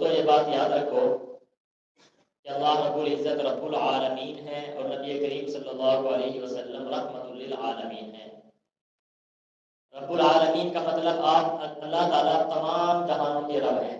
دوستو یہ بات یاد رکھو کہ اللہ رب العزت رب العالمین ہے اور نبی کریم صلی اللہ علیہ وسلم رحمت للعالمین ہے۔ رب العالمین کا مطلب آپ اللہ تعالیٰ تمام جہانوں کے رب ہیں،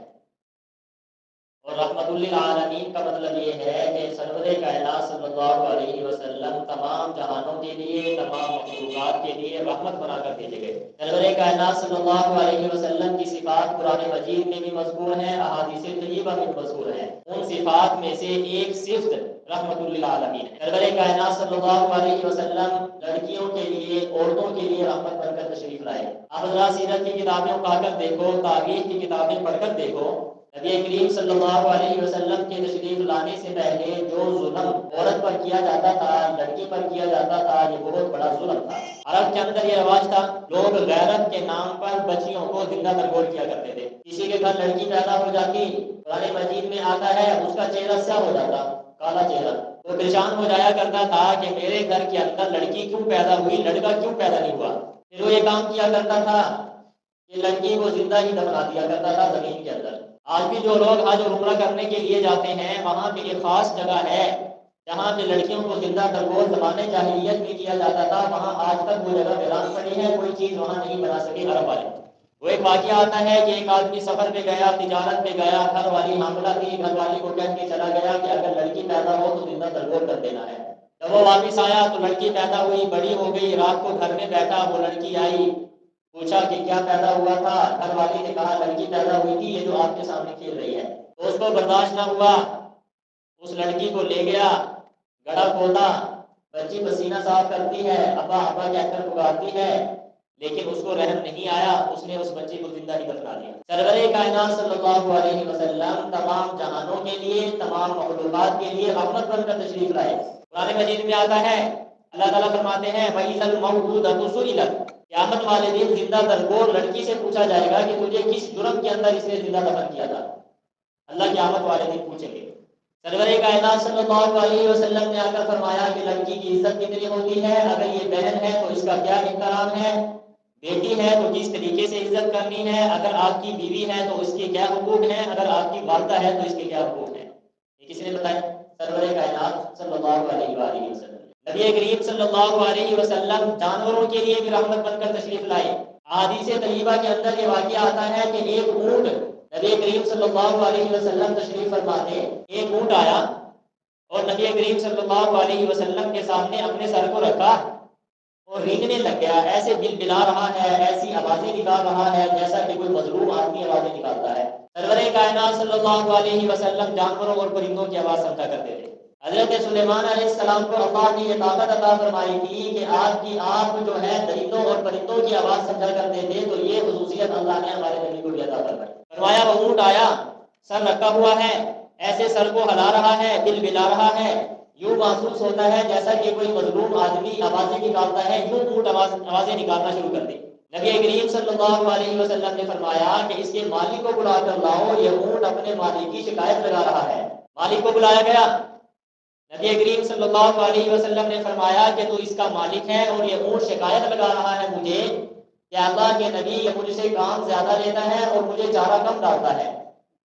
اور رحمت للعالمین کا مطلب یہ ہے کہ سرور کائنات صلی اللہ علیہ وسلم تمام جہانوں کے لیے، تمام مخلوقات کے لیے رحمت بنا کر بھیجے گئے۔ سرور کائنات صلی اللہ علیہ وسلم کی صفات قرآن مجید میں بھی مذکور ہیں، احادیث طیبہ میں بھی مذکور ہیں۔ ان صفات میں سے ایک صفت رحمت للعالمین ہے۔ سرور کائنات صلی اللہ علیہ وسلم لڑکیوں کے لیے، عورتوں کے لیے رحمت بن کر تشریف لائے۔ آپ حضرات سیرت کی کتابیں اٹھا کر دیکھو، تاریخ کی کتابیں پڑھ کر دیکھو، نبی کریم صلی اللہ علیہ وسلم کے تشریف لانے سے پہلے جو ظلم عورت پر کیا جاتا تھا، لڑکی پر کیا جاتا تھا، یہ بہت بڑا ظلم تھا۔ عرب کے اندر یہ رواج تھا، لوگ غیرت کے نام پر بچیوں کو زندہ درگور کیا کرتے تھے۔ کسی کے گھر لڑکی پیدا ہو جاتی، قرآن مجید میں آتا ہے اس کا چہرہ سیاہ ہو جاتا، کالا چہرہ، وہ پریشان ہو جایا کرتا تھا کہ میرے گھر کے اندر لڑکی کیوں پیدا ہوئی، لڑکا کیوں پیدا نہیں ہوا۔ پھر وہ یہ کام کیا کرتا تھا کہ لڑکی کو زندہ ہی دفنا دیا کرتا تھا زمین کے اندر۔ آج بھی جو لوگ حج اور عمرہ کرنے کے لیے جاتے ہیں، وہاں پہ ایک خاص جگہ ہے جہاں پہ لڑکیوں کو زندہ درگور زمانے جاہلیت میں کیا جاتا تھا، وہاں آج تک وہ جگہ ویران پڑی ہے، کوئی چیز وہاں نہیں بنا سکے عرب والے۔ وہ ایک واقعہ آتا ہے کہ ایک آدمی سفر پہ گیا، تجارت پہ گیا، گھر والی حاملہ تھی، گھر والی کو کہہ کے چلا گیا کہ اگر لڑکی پیدا ہو تو زندہ درگور کر دینا ہے۔ جب وہ واپس آیا تو لڑکی پیدا ہوئی، بڑی ہو گئی، رات کو گھر میں بیٹھا، وہ لڑکی آئی، پوچھا کہ کیا پیدا ہوا تھا، گھر والی نے کہا لڑکی پیدا ہوئی تھی، یہ جو آپ کے سامنے کھیل رہی ہے۔ تو اس کو برداشت نہ ہوا، اس لڑکی کو لے گیا، گڑھا کھودا، بچی پسینہ صاف کرتی ہے، ابا ابا کہہ کر پکارتی ہے، لیکن اس کو رحم نہیں آیا، اس نے اس بچی کو زندہ ہی دفنا دیا۔ سرور کائنات صلی اللہ علیہ وسلم تمام جہانوں کے لیے، تمام مخلوقات کے لیے رحمت بن کر تشریف لائے۔ قرآن مجید میں آتا ہے، اللہ تعالیٰ فرماتے ہیں وَإِذَا الْمَوْءُودَةُ سُئِلَتْ، قیامت والے دن زندہ درگور لڑکی سے پوچھا جائے گا کہ تجھے کس جرم کے اندر اس نے زندہ دفن کیا تھا۔ اللہ قیامت والے دن پوچھیں گے۔ سرور کائنات صلی اللہ علیہ وسلم نے آ کر فرمایا کہ لڑکی کی عزت کتنی ہوتی ہے، اگر یہ بہن ہے تو اس کا کیا احترام ہے، بیٹی ہے تو کس طریقے سے عزت کرنی ہے، اگر آپ کی بیوی ہے تو اس کے کیا حقوق ہیں، اگر آپ کی والدہ ہے تو اس کے کیا حقوق ہیں، یہ کسی نے بتایا؟ سرور کائنات صلی اللہ علیہ وآلہ وسلم۔ نبی کریم صلی اللہ علیہ وسلم جانوروں کے لیے بھی رحمت بن کر تشریف لائے۔ احادیث طیبہ کے اندر یہ واقعہ آتا ہے کہ ایک اونٹ، نبی کریم صلی اللہ علیہ وسلم تشریف فرماتے، ایک اونٹ آیا اور نبی کریم صلی اللہ علیہ وسلم کے سامنے اپنے سر کو رکھا اور رینگنے لگ گیا، ایسے بل بلا رہا ہے، ایسی آوازیں نکال رہا ہے جیسا کہ کوئی مظلوم آدمی آوازیں نکالتا ہے۔ سرور کائنات صلی اللہ علیہ وسلم جانوروں اور پرندوں کی آواز سمجھا کرتے تھے۔ حضرت سلیمان علیہ السلام کو اللہ نے یہ طاقت عطا فرمائی تھی کہ آپ جو ہے درندوں اور پرندوں کی آواز سمجھا کرتے تھے، تو یہ خصوصیت اللہ نے ہمارے نبی کو بھی عطا فرمائی۔ فرمایا وہ اونٹ آیا، سر رکھا ہوا ہے، ایسے سر کو ہلا رہا ہے، بل بلا رہا ہے، یوں محسوس ہوتا ہے جیسا کہ کوئی مظلوم آدمی آوازیں نکالتا ہے، یوں اونٹ آوازیں نکالنا شروع کر دی۔ نبی کریم صلی اللہ علیہ وسلم نے فرمایا کہ اس کے مالک کو بلا کر لاؤ، یہ اونٹ اپنے مالک کی شکایت لگا رہا ہے۔ مالک کو بلایا گیا، نبی کریم صلی اللہ علیہ وسلم نے فرمایا کہ تو اس کا مالک ہے اور یہ اونٹ شکایت لگا رہا ہے مجھے کہ اللہ کے نبی یہ مجھ سے کام زیادہ لیتا ہے اور مجھے چارہ کم ڈالتا ہے،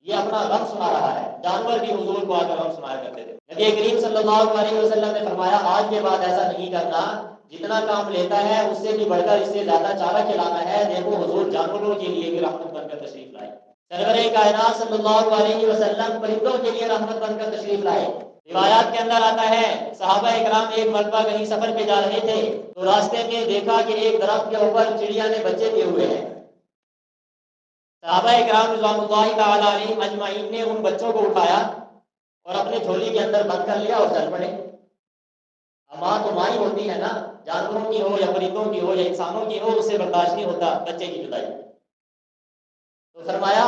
یہ اپنا غم سنا رہا ہے۔ جانور بھی حضور کو آ کر غم سنایا کرتے تھے۔ نبی کریم صلی اللہ علیہ وسلم نے فرمایا آج کے بعد ایسا نہیں کرنا، جتنا کام لیتا ہے اس سے بھی بڑھ کر اس سے زیادہ چارہ کھلانا ہے۔ دیکھو حضور جانوروں کے لیے بھی رحمت بن کر تشریف لائے۔ سرور کائنات صلی اللہ علیہ وسلم پرندوں کے لیے رحمت بن کر تشریف لائے۔ روایات کے اندر آتا ہے صحابہ اکرام ایک مرتبہ کہیں سفر پہ جا رہے تھے تو راستے میں دیکھا کہ ایک درخت کے اوپر چڑیا نے بچے دیے ہوئے ہیں۔ صحابہ اکرام رضوان اللہ تعالی علیہم اجمعین نے ان بچوں کو اٹھایا اور اپنے جھولی کے اندر بند کر لیا اور چل پڑے۔ ماں تو ماں ہی ہوتی ہے نا، جانوروں کی ہو یا پرندوں کی ہو یا انسانوں کی ہو، اس سے برداشت نہیں ہوتا بچے کی جدائی۔ تو فرمایا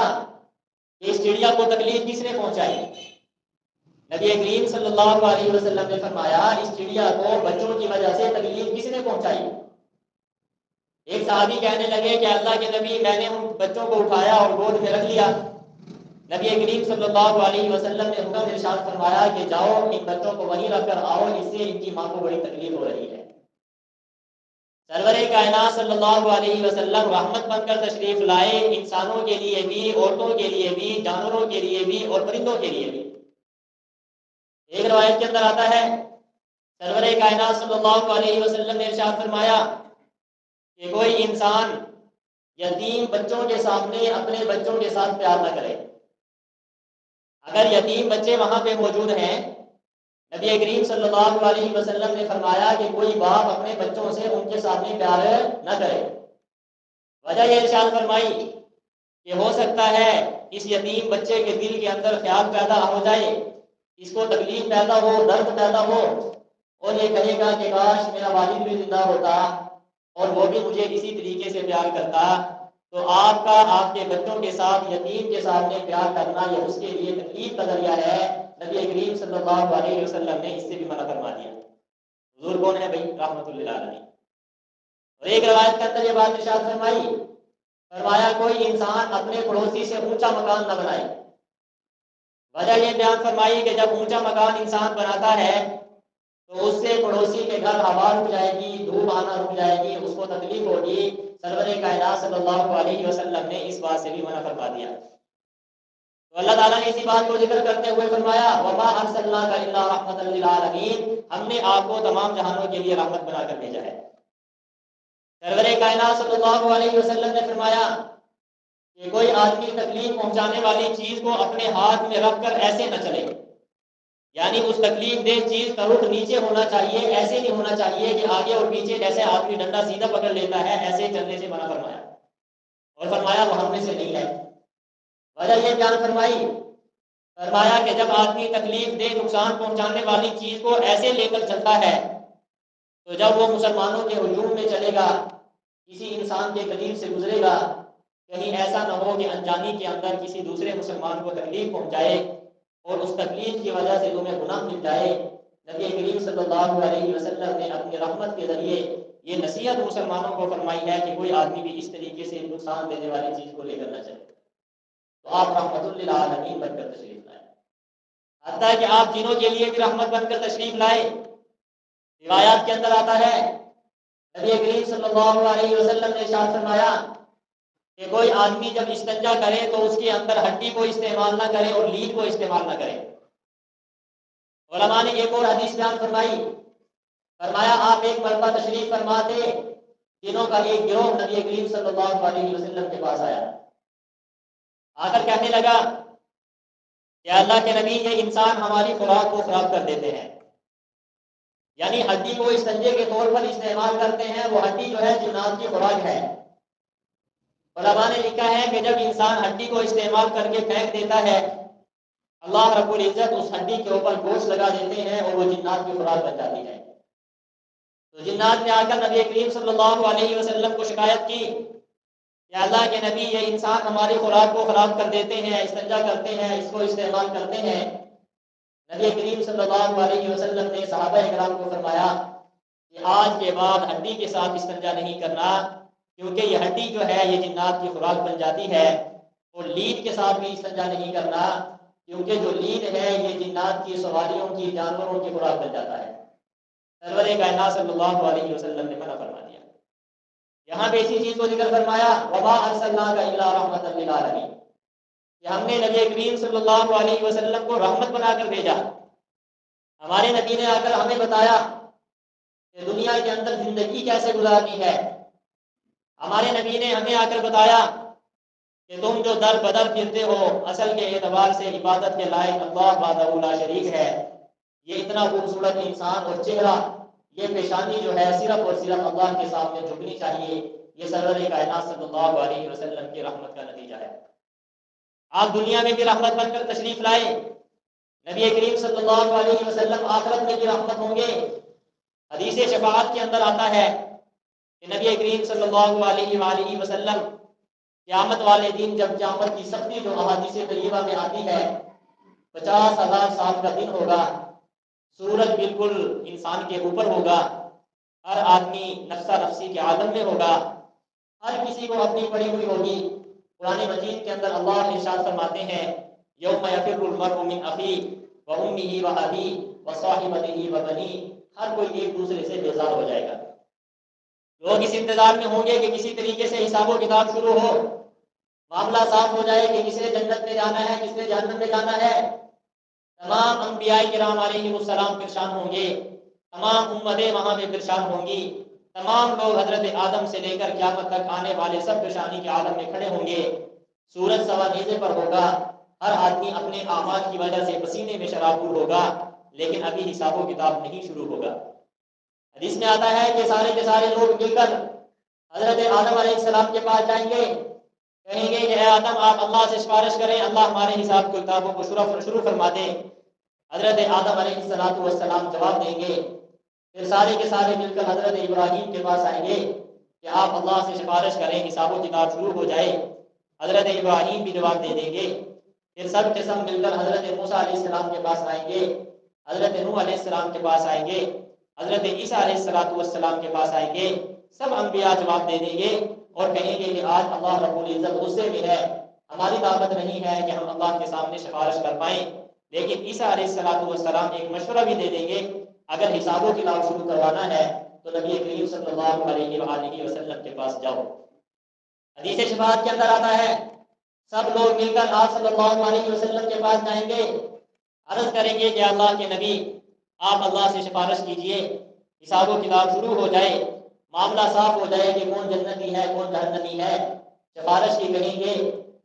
کہ اس چڑیا کو تکلیف کس نے پہنچائی؟ نبی کریم صلی اللہ علیہ وسلم نے فرمایا اس چڑیا کو بچوں کی وجہ سے تکلیف کس نے پہنچائی؟ ایک صحابی کہنے لگے کہ اللہ کے نبی میں نے ان بچوں کو اٹھایا اور گود میں رکھ لیا۔ نبی کریم صلی اللہ علیہ وسلم نے حکم ارشاد فرمایا کہ جاؤ ان بچوں کو وہیں رکھ کر آؤ، اس سے ان کی ماں کو بڑی تکلیف ہو رہی ہے۔ سرور کائنات صلی اللہ علیہ وسلم رحمت بن کر تشریف لائے، انسانوں کے لیے بھی، عورتوں کے لیے بھی، جانوروں کے لیے بھی اور پرندوں کے لیے بھی۔ ایک روایت کے اندر آتا ہے سرور کائنات صلی اللہ علیہ وسلم نے ارشاد فرمایا کہ کوئی انسان یتیم بچوں کے سامنے اپنے بچوں کے ساتھ پیار نہ کرے۔ اگر یتیم بچے وہاں پہ موجود ہیں، نبی کریم صلی اللہ علیہ وسلم نے فرمایا کہ کوئی باپ اپنے بچوں سے ان کے سامنے پیار نہ کرے۔ وجہ یہ ارشاد فرمائی کہ ہو سکتا ہے اس یتیم بچے کے دل کے اندر خیال پیدا ہو جائے، اس کو تکلیف پیدا ہو، درد پیدا ہو، اور یہ کہے گا کہ کاش میرا والد بھی زندہ ہوتا اور وہ بھی مجھے اسی طریقے سے پیار کرتا۔ تو آپ کا آپ کے بچوں کے ساتھ یتیم کے سامنے پیار کرنا یہ اس کے لیے تکلیف کا ذریعہ ہے۔ نبی کریم صلی اللہ علیہ وسلم نے اس سے بھی منع فرما دیا۔ حضور کون ہے بھائی؟ رحمت للعالمین۔ اور ایک روایت کے اندر یہ بات ارشاد فرمائی، فرمایا کوئی انسان اپنے پڑوسی سے اونچا مکان نہ بنائے۔ وجہ یہ بیان فرمائی کہ جب اونچا مکان انسان بناتا ہے تو اس سے پڑوسی کے گھر ہوا رک جائے گی، دھوپ آنا رک جائے گی، اس کو تکلیف ہوگی۔ سرور کائنات صلی اللہ علیہ وسلم نے اس بات سے بھی منع فرما دیا۔ تو اللہ تعالیٰ نے اسی بات کو ذکر کرتے ہوئے فرمایا وَمَا أَرْسَلْنَاكَ إِلَّا رَحْمَةً لِّلْعَالَمِينَ، ہم نے آپ کو تمام جہانوں کے لیے رحمت بنا کر بھیجا ہے۔ سرور کائنات صلی اللہ علیہ وسلم نے فرمایا کہ کوئی آدمی تکلیف پہنچانے والی چیز کو اپنے ہاتھ میں رکھ کر ایسے نہ چلے، یعنی اس تکلیف دہ چیز کا رخ نیچے ہونا چاہیے، ایسے نہیں ہونا چاہیے کہ آگے اور پیچھے جیسے آدمی ڈنڈا سیدھا پکڑ لیتا ہے ایسے چلنے سے منع فرمایا، اور فرمایا وہ ہم میں سے نہیں ہے۔ وجہ یہ بیان فرمایا کہ جب آدمی تکلیف دہ نقصان پہنچانے والی چیز کو ایسے لے کر چلتا ہے تو جب وہ مسلمانوں کے ہجوم میں چلے گا، کسی انسان کے قریب سے گزرے گا، کہیں ایسا نہ ہو کہ انجانی کے اندر کسی دوسرے مسلمان کو تکلیف پہنچائے اور اس تکلیف کی وجہ سے تمہیں گناہ مل جائے۔ نبی کریم صلی اللہ علیہ وسلم نے اپنی رحمت کے ذریعے یہ نصیحت مسلمانوں کو فرمائی ہے کہ کوئی آدمی بھی اس طریقے سے نقصان دینے والی چیز کو لے کر نہ چلے۔ تو آپ رحمت للعالمین بن کر تشریف لائے، حتیٰ کہ آپ جنوں کے لیے بھی رحمت بن کر تشریف لائے۔ روایات کے اندر آتا ہے نبی کریم صلی اللہ علیہ وسلم نے ارشاد فرمایا کہ کوئی آدمی جب استنجا کرے تو اس کے اندر ہڈی کو استعمال نہ کرے اور لیڈ کو استعمال نہ کرے۔ علماء نے ایک اور حدیث بیان فرمایا آپ ایک مرتبہ تشریف فرما تھے، جنوں کا ایک گروہ نبی کریم صلی اللہ علیہ وسلم کے پاس آیا، آ کر کہنے لگا کہ اللہ کے نبی یہ انسان ہماری خوراک کو خراب کر دیتے ہیں، یعنی ہڈی کو استنجے کے طور پر استعمال کرتے ہیں، وہ ہڈی جو ہے جنات کی خوراک ہے۔ علماء نے لکھا ہے کہ جب انسان ہڈی کو استعمال کر کے پھینک دیتا ہے، اللہ رب العزت اس ہڈی کے اوپر گوشت لگا دیتے ہیں اور وہ جنات کی خوراک بن جاتی ہے۔ تو جنات نے آ کر نبی کریم صلی اللہ علیہ وسلم کو شکایت کی کہ اللہ کے نبی یہ انسان ہماری خوراک کو خراب کر دیتے ہیں، استنجا کرتے ہیں، اس کو استعمال کرتے ہیں۔ نبی کریم صلی اللہ علیہ وسلم نے صحابہ کرام کو فرمایا کہ آج کے بعد ہڈی کے ساتھ استنجا نہیں کرنا، کیونکہ یہ ہڈی جو ہے یہ جنات کی خوراک بن جاتی ہے، اور لیڈ کے ساتھ بھی استنجا نہیں کرنا، کیونکہ جو لیڈ ہے یہ جنات کی سواریوں کی، جانوروں کی خوراک بن جاتا ہے۔ سرور کائنات صلی اللہ علیہ وسلم نے منع فرما دیا۔ یہاں پہ اسی چیز کو ذکر فرمایا وما ارسلناک الا رحمۃ للعالمین، کہ ہم نے نبی کریم صلی اللہ علیہ وسلم کو رحمت بنا کر بھیجا۔ ہمارے نبی نے آ کر ہمیں بتایا کہ دنیا کے اندر زندگی کیسے گزارنی ہے۔ ہمارے نبی نے ہمیں آ کر بتایا کہ تم جو در بدر پھرتے ہو، اصل کے اعتبار سے عبادت کے لائق اللہ وحدہ لا شریک ہے۔ یہ اتنا خوبصورت انسان اور چہرہ، یہ پیشانی جو ہے صرف اور صرف اللہ کے سامنے جھکنی چاہیے۔ یہ سرور کائنات صلی اللہ علیہ وسلم کی رحمت کا نتیجہ ہے۔ آپ دنیا میں بھی رحمت بن کر تشریف لائے، نبی کریم صلی اللہ علیہ وسلم آخرت میں بھی رحمت ہوں گے۔ حدیث شفاعت کے اندر آتا ہے کہ نبی کریم صلی اللہ علیہ وآلہ وسلم قیامت والے دن، جب قیامت کی سختی جو احادیث طیبہ میں آتی ہے، 50,000 سال کا دن ہوگا، سورج بالکل انسان کے اوپر ہوگا، ہر آدمی نفسہ نفسی کے عالم میں ہوگا، ہر کسی کو اپنی پڑی ہوئی ہوگی۔ قرآن مجید کے اندر اللہ ارشاد فرماتے ہیں یوم یفر المرء من اخیہ وامہ وابیہ وصاحبتہ وبنیہ، ہر کوئی ایک دوسرے سے بیزار ہو جائے گا۔ لوگ اس انتظار میں ہوں گے کہ کسی طریقے سے حساب و کتاب شروع ہو، معاملہ صاف ہو جائے کہ کس نے جنت میں جانا ہے، کس نے جہنم میں جانا ہے۔ تمام انبیاء کرام علیہ السلام پریشان ہوں گے، تمام امتیں وہاں پہ پریشان ہوں گی، تمام لوگ حضرت آدم سے لے کر قیامت تک آنے والے سب پریشانی کے عالم میں کھڑے ہوں گے۔ سورج سوا نیزے پر ہوگا، ہر آدمی اپنے اعمال کی وجہ سے پسینے میں شرابور ہوگا، لیکن ابھی حساب و کتاب نہیں شروع ہوگا۔ حدیث میں آتا ہے کہ سارے کے سارے لوگ مل کر حضرت آدم علیہ السلام کے پاس جائیں گے، کہیں گے کہ اے آدم آپ اللہ سے سفارش کریں، اللہ ہمارے حساب کتابوں کو شروع فرما دیں۔ حضرت آدم علیہ السلام جواب دیں گے، پھر سارے کے سارے مل کر حضرت ابراہیم کے پاس آئیں گے کہ آپ اللہ سے سفارش کریں، حساب و کتاب شروع ہو جائے۔ حضرت ابراہیم بھی جواب دے دیں گے، پھر سب کے سب مل کر حضرت موسیٰ علیہ السلام کے پاس آئیں گے، حضرت نوح علیہ السلام کے پاس آئیں گے، حضرت عیسیٰ علیہ السلام کے پاس آئیں گے۔ سب انبیاء جواب دے دیں گے اور کہیں گے کہ آج اللہ رب العزت غصے میں ہے، ہماری طاقت نہیں ہے کہ ہم اللہ کے سامنے سفارش کر پائیں۔ لیکن عیسیٰ علیہ السلام ایک مشورہ بھی دے دیں گے، اگر حساب و کتاب شروع کروانا ہے تو نبی کریم صلی اللہ علیہ وآلہ وسلم کے پاس جاؤ۔ حدیث شفاعت کے اندر آتا ہے سب لوگ مل کر آپ صلی اللہ علیہ وسلم کے پاس جائیں گے، عرض کریں گے کہ اللہ کے نبی آپ اللہ سے سفارش کیجئے، حساب و کتاب شروع ہو جائے، معاملہ صاف ہو جائے کہ کون جنتی ہے کون جہنمی ہے۔ سفارش کی کہیں گے،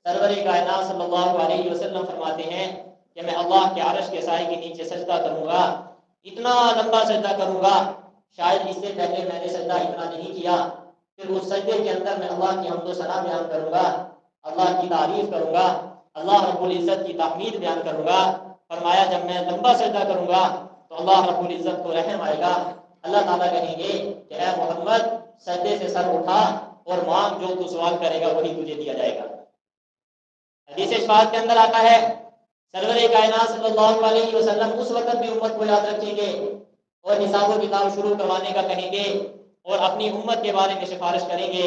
سرور کائنات صلی اللہ علیہ وسلم فرماتے ہیں کہ میں اللہ کے عرش کے سائے کے نیچے سجدہ کروں گا، اتنا لمبا سجدہ کروں گا، شاید اس سے پہلے میں نے سجدہ اتنا نہیں کیا۔ پھر اس سجدے کے اندر میں اللہ کی حمد و ثنا بیان کروں گا، اللہ کی تعریف کروں گا، اللہ رب العزت کی تحمید بیان کروں گا۔ فرمایا جب میں لمبا سجدہ کروں گا تو اللہ رب العزت کو رحم آئے گا، اللہ تعالیٰ کہیں گے کہ اے محمد سجدے سے سر اٹھا اور مانگ، جو تو سوال کرے گا وہی تجھے دیا جائے گا۔ حدیث شفاعت کے اندر آتا ہے سرور کائنات صلی اللہ علیہ وسلم اس وقت بھی امت کو یاد رکھیں گے اور حساب و کتاب شروع کروانے کا کہیں گے اور اپنی امت کے بارے میں سفارش کریں گے۔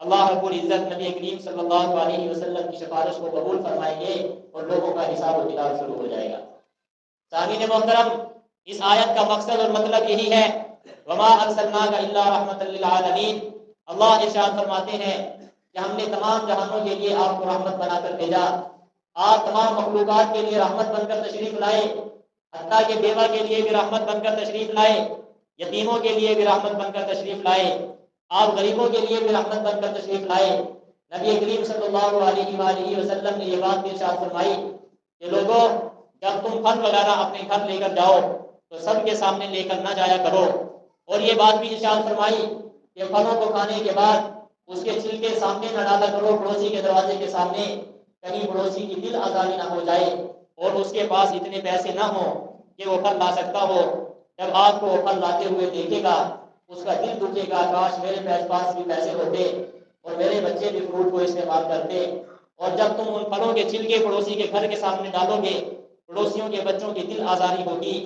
اللہ رب العزت نبی کریم صلی اللہ علیہ وسلم کی سفارش کو قبول فرمائیں گے اور لوگوں کا حساب و کتاب شروع ہو جائے گا۔ سامعین محترم، اس آیت کا مقصد اور مطلب یہی ہے، وما ارسلناک الا رحمۃ للعالمین۔ اللہ ارشاد فرماتے ہیں کہ ہم نے تمام جہانوں کے لیے آپ کو رحمت بنا کر بھیجا، آپ تمام مخلوقات کے لیے رحمت بن کر تشریف لائے، حتیٰ کہ بیوہ کے لیے بھی رحمت بن کر تشریف لائے، یتیموں کے لیے بھی رحمت بن کر تشریف لائے، آپ غریبوں کے لیے بھی رحمت بن کر تشریف لائے۔ نبی کریم صلی اللہ علیہ وآلہ وسلم نے یہ بات ارشاد فرمائی کہ لوگوں جب تم پھل وغیرہ اپنے گھر لے کر جاؤ تو سب کے سامنے لے کر نہ جایا کرو، اور یہ بات بھی ارشاد فرمائی کہ پھلوں کو کھانے کے بعد اس کے چھلکے سامنے نہ ڈالا کرو پڑوسی کے دروازے کے سامنے، کہیں پڑوسی کی دل آزاری نہ ہو جائے اور اس کے پاس اتنے پیسے نہ ہوں کہ وہ پھل لا سکتا ہو۔ جب آپ کو وہ پھل لاتے ہوئے دیکھے گا اس کا دل دکھے گا، کاش میرے پاس بھی پیسے ہوتے اور میرے بچے بھی فروٹ کو استعمال کرتے۔ اور جب تم ان پھلوں کے چھلکے پڑوسی کے گھر کے سامنے ڈالو گے، پڑوسیوں کے بچوں کی دل آزاری ہوگی،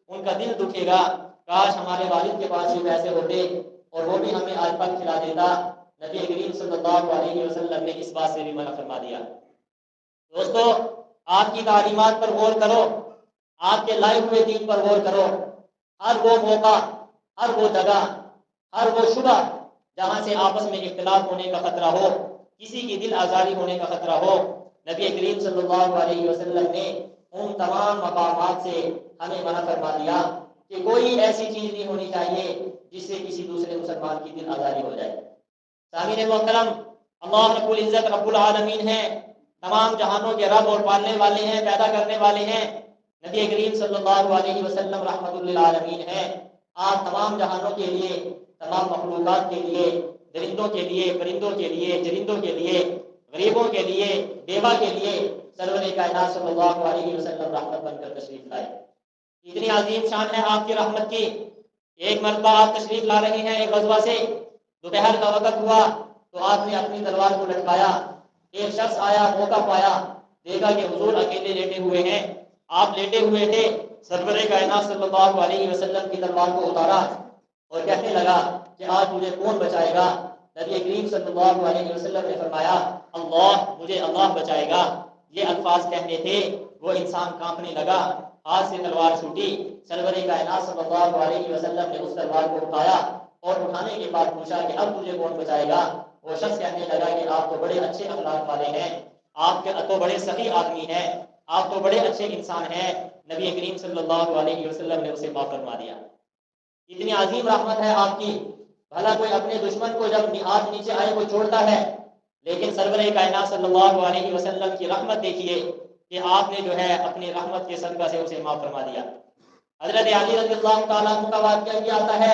ان کا دل دکھے گا، کاش ہمارے والد کے پاس بھی پیسے ہوتے اور وہ بھی ہمیں آج پھل کھلا دیتا۔ نبی کریم صلی اللہ علیہ وسلم نے اس بات سے بھی منع فرما دیا۔ دوستو، آپ کی تعلیمات پر غور کرو، آپ کے لائے ہوئے دین پر غور کرو۔ ہر وہ موقع، ہر وہ جگہ، ہر وہ شبہ جہاں سے آپس میں اختلاف ہونے کا خطرہ ہو، کسی کی دل آزاری ہونے کا خطرہ ہو، نبی کریم صلی اللہ علیہ وسلم نے ان تمام مقامات سے ہمیں منع فرما دیا کہ کوئی ایسی چیز نہیں ہونی چاہیے جس سے کسی دوسرے مسلمان کی دل آزاری ہو جائے۔ سامعین محترم، اللہ رب العزت رب العالمین ہے، تمام جہانوں کے رب اور پالنے والے ہیں، پیدا کرنے والے ہیں۔ نبی کریم صلی اللہ علیہ وسلم رحمت للعالمین ہیں، آپ تمام جہانوں کے لیے، تمام مخلوقات کے لیے، درندوں کے لیے، پرندوں کے لیے، چرندوں کے لیے، غریبوں کے لیے، بیوہ کے لیے سرور کائنات صلی اللہ علیہ وسلم رحمت بن کر تشریف لائے۔ اتنی عظیم شان ہے آپ کی رحمت کی۔ ایک مرتبہ آپ تشریف لا رہے ہیں ایک غزوہ سے، دوپہر کا وقت ہوا تو آپ نے اپنی تلوار کو لٹکایا، ایک شخص آیا، موقع پایا، دیکھا کہ حضور اکیلے لیٹے ہوئے ہیں، آپ لیٹے ہوئے تھے، سرور کائنات صلی اللہ علیہ وسلم کی تلوار کو اتارا اور کہنے لگا کہ آج مجھے کون بچائے گا؟ نبی کریم صلی اللہ علیہ وسلم نے فرمایا اللہ، مجھے اللہ بچائے گا۔ یہ الفاظ کہنے تھے، وہ انسان کانپنے لگا، ہاتھ سے تلوار چھوٹی، سرور کائنات صلی اللہ علیہ وسلم نے اس تلوار کو اٹھایا اور اٹھانے کے بعد پوچھا کہ اب تجھے کون بچائے گا؟ وہ شخص کہنے لگا کہ آپ تو بڑے اچھے اخلاق والے ہیں، آپ کے تو بڑے سخی آدمی ہیں، آپ تو بڑے اچھے انسان ہیں۔ نبی کریم صلی اللہ علیہ وسلم نے اسے معاف فرما دیا۔ اتنی عظیم رحمت ہے آپ کی، بھلا کوئی اپنے دشمن کو جب ہاتھ نیچے آئے وہ چھوڑتا ہے، لیکن سرور کائنات صلی اللہ علیہ وسلم کی رحمت دیکھیے کہ آپ نے جو ہے اپنی رحمت کے صدقہ سے اسے معاف فرما دیا۔ حضرت علی رضی اللہ تعالیٰ عنہ کا واقعہ بھی آتا ہے،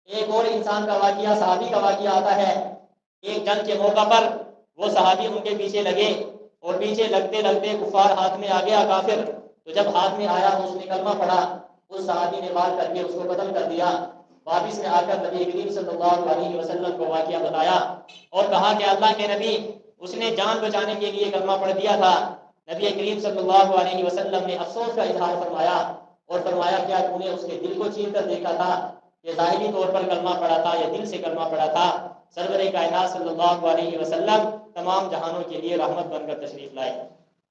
ایک اور انسان کا واقعہ، صحابی کا واقعہ آتا ہے۔ ایک جنگ کے موقع پر وہ صحابی ان کے پیچھے لگے اور پیچھے لگتے لگتے کفار ہاتھ میں آ گیا کافر، تو جب ہاتھ میں آیا تو اس نے کلمہ پڑھا، اس صحابی نے وار کر کے اس کو قتل کر دیا۔ واپس میں آ کر نبی کریم صلی اللہ علیہ وسلم کو واقعہ بتایا اور کہا کہ اللہ کے نبی، اس نے جان بچانے کے لیے کلمہ پڑھ دیا تھا۔ نبی کریم صلی اللہ علیہ وسلم نے افسوس کا اظہار فرمایا اور فرمایا کیا تم نے اس کے دل کو چیر کر دیکھا تھا؟ یہ ظاہری طور پر کلمہ پڑھا تھا یا دل سے کلمہ پڑھا تھا؟ سرور کائنات صلی اللہ علیہ وسلم تمام جہانوں کے لیے رحمت بن کر تشریف لائے۔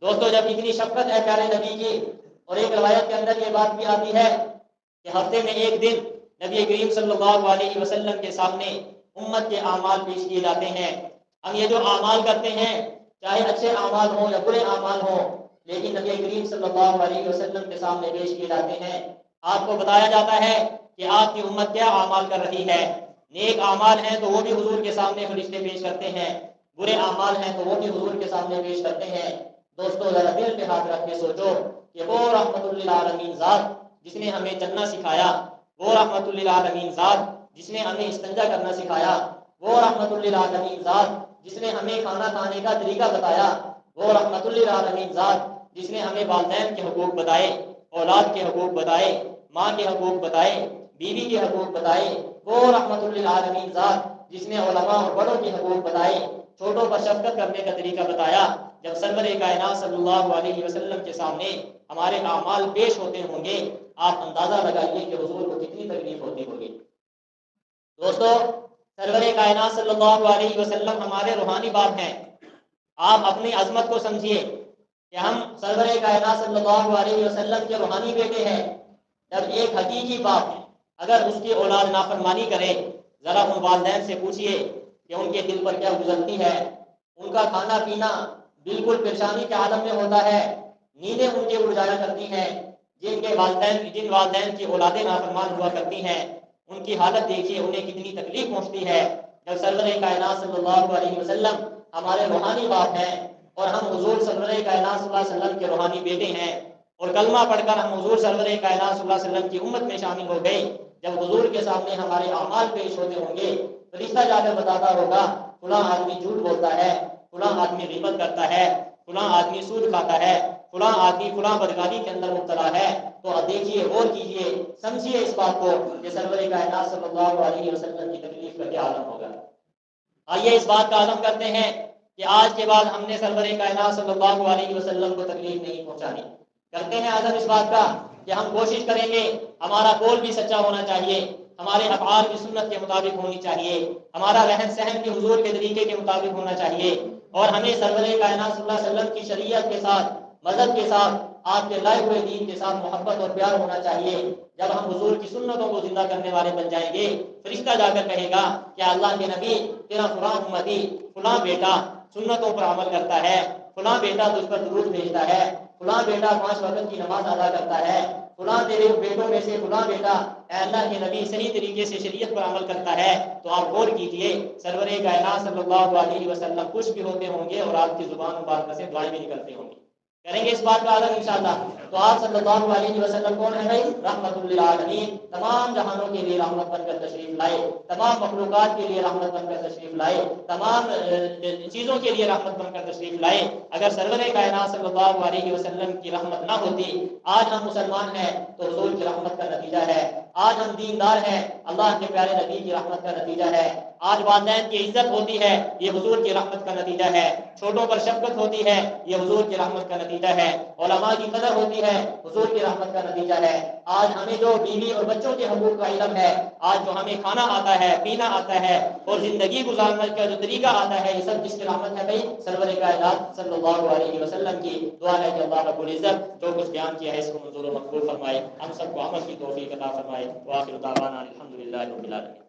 دوستو، جب اتنی شفقت ہے پیارے نبی کی، اور ایک روایت کے اندر یہ بات بھی آتی ہے کہ ہفتے میں ایک دن نبی کریم صلی اللہ علیہ وسلم کے سامنے امت کے اعمال پیش کیے جاتے ہیں۔ ہم یہ جو اعمال کرتے ہیں، چاہے اچھے اعمال ہوں یا برے اعمال ہوں، لیکن نبی کریم صلی اللہ علیہ وسلم کے سامنے پیش کیے جاتے ہیں۔ آپ کو بتایا جاتا ہے کہ آپ کی امت کیا اعمال کر رہی ہے۔ نیک اعمال ہیں تو وہ بھی حضور کے سامنے فرشتے پیش کرتے ہیں، برے اعمال ہیں تو وہ بھی حضور کے سامنے پیش کرتے ہیں۔ دوستو، ذرا دل پہ ہاتھ رکھ کے سوچو کہ وہ رحمت للعالمین ذات جس نے ہمیں چلنا سکھایا، وہ رحمت للعالمین ذات جس نے ہمیں استنجا کرنا سکھایا، وہ رحمت للعالمین ذات جس نے ہمیں کھانا کھانے کا طریقہ بتایا، وہ رحمت للعالمین ذات جس نے ہمیں والدین کے حقوق بتائے، اولاد کے حقوق بتائے، ماں کے حقوق بتائے، بیوی کے حقوق بتائے، وہ رحمت للعالمین ذات جس نے علماء اور بڑوں کے حقوق بتائے، چھوٹوں پر شفقت کرنے کا طریقہ بتایا۔ جب سرور کائنات صلی اللہ علیہ وسلم کے سامنے ہمارے اعمال پیش ہوتے ہوں گے، آپ اندازہ لگائیے کہ حضور کو کتنی تکلیف ہوتی ہوگی۔ دوستو، سرور کائنات صلی اللہ علیہ وسلم ہمارے روحانی باپ ہیں۔ آپ اپنی عظمت کو سمجھیے کہ ہم سرور کائنات صلی اللہ علیہ وسلم کے روحانی بیٹے ہیں۔ جب ایک حقیقی باپ اگر اس کی اولاد نافرمانی کرے، ذرا ان والدین سے پوچھئے کہ ان کے دل پر کیا گزرتی ہے۔ ان کا کھانا پینا بالکل پریشانی کے عالم میں ہوتا ہے، نیندیں ان کے اڑ جایا کرتی ہیں۔ جن والدین کی اولادیں نافرمان ہوا کرتی ہیں، ان کی حالت دیکھیے، انہیں کتنی تکلیف پہنچتی ہے۔ جب سرور کائنات صلی اللہ علیہ وسلم ہمارے روحانی باپ ہیں اور ہم حضور سرور کائنات صلی اللہ علیہ وسلم کے روحانی بیٹے ہیں، اور کلمہ پڑھ کر ہم حضور سرور کائنات صلی اللہ علیہ وسلم کی امت میں شامل ہو گئے، جب حضور کے سامنے ہمارے اعمال پیش ہوتے ہوں گے، فرشتہ جا کر بتاتا ہوگا فلاں آدمی جھوٹ بولتا ہے، فلاں آدمی غیبت کرتا ہے، فلاں آدمی سود کھاتا ہے، فلاں آدمی فلاں بدکاری کے اندر مبتلا ہے، تو دیکھیے، غور کیجیے، سمجھیے اس بات کو کہ سرور کائنات صلی اللہ علیہ وسلم کی تکلیف کا کیا عالم ہوگا۔ آئیے اس بات کا عزم کرتے ہیں کہ آج کے بعد ہم نے سرور کائنات صلی اللہ علیہ وسلم کو تکلیف نہیں پہنچانی۔ کرتے ہیں عزم اس بات کا کہ ہم کوشش کریں گے، ہمارا قول بھی سچا ہونا چاہیے، ہمارے افعال بھی سنت کے مطابق ہونی چاہیے، ہمارا رہن سہن بھی حضور کے طریقے کے مطابق ہونا چاہیے، اور ہمیں سرور کائنات صلی اللہ علیہ وسلم کی شریعت کے ساتھ، مذہب کے ساتھ، آپ کے لائے ہوئے دین کے ساتھ محبت اور پیار ہونا چاہیے۔ جب ہم حضور کی سنتوں کو زندہ کرنے والے بن جائیں گے، فرشتہ جا کر کہے گا کہ اللہ کے نبی، تیرا فلاں امتی، فلاں بیٹا سنتوں پر عمل کرتا ہے، فلاں بیٹا تجھ پر درود بھیجتا ہے، فلاں بیٹا 5 وقت کی نماز ادا کرتا ہے، فلاں تیرے بیٹوں میں سے فلاں بیٹا اے اللہ کے نبی صحیح طریقے سے شریعت پر عمل کرتا ہے۔ تو آپ غور کیجئے، سرور کائنات صلی اللہ علیہ وسلم خوش بھی ہوتے ہوں گے اور آپ کی زبان مبارکہ سے دعائیں بھی نکلتی ہوں گی۔ کریں گے اس بات کا عزم انشاءاللہ۔ تو آپ صلی اللہ علیہ وسلم کون ہے بھائی؟ رحمت للعالمین، تمام جہانوں کے لیے رحمت بن کر تشریف لائے، تمام مخلوقات کے لیے رحمت بن کر تشریف لائے، تمام چیزوں کے لیے رحمت بن کر تشریف لائے۔ اگر سرور کائنات صلی اللہ علیہ وسلم کی رحمت نہ ہوتی، آج ہم مسلمان ہیں تو حضور کی رحمت کا نتیجہ ہے، آج ہم دیندار ہیں اللہ کے پیارے نبی کی رحمت کا نتیجہ ہے، آج والدین کی عزت ہوتی ہے یہ حضور کی رحمت کا نتیجہ ہے، چھوٹوں پر شفقت ہوتی ہے یہ حضور کی رحمت کا نتیجہ ہے، علماء کی قدر ہوتی ہے حضور کی رحمت کا نتیجہ ہے۔ آج ہمیں جو بیوی اور بچوں کے حقوق کا علم ہے، آج جو ہمیں کھانا آتا ہے، پینا آتا ہے، اور زندگی گزارنے کا جو طریقہ آتا ہے، یہ سب جس کی رحمت ہے بھائی؟ سرور کائنات صلی اللہ علیہ وسلم کی۔ دعا ہے کہ اللہ رب العزت جو کچھ بیان کیا ہے اس کو منظور و مقبول فرمائے، ہم سب کو عمل کی توفیق عطا فرمائے۔ وآخر دعوانا الحمدللہ رب العالمین۔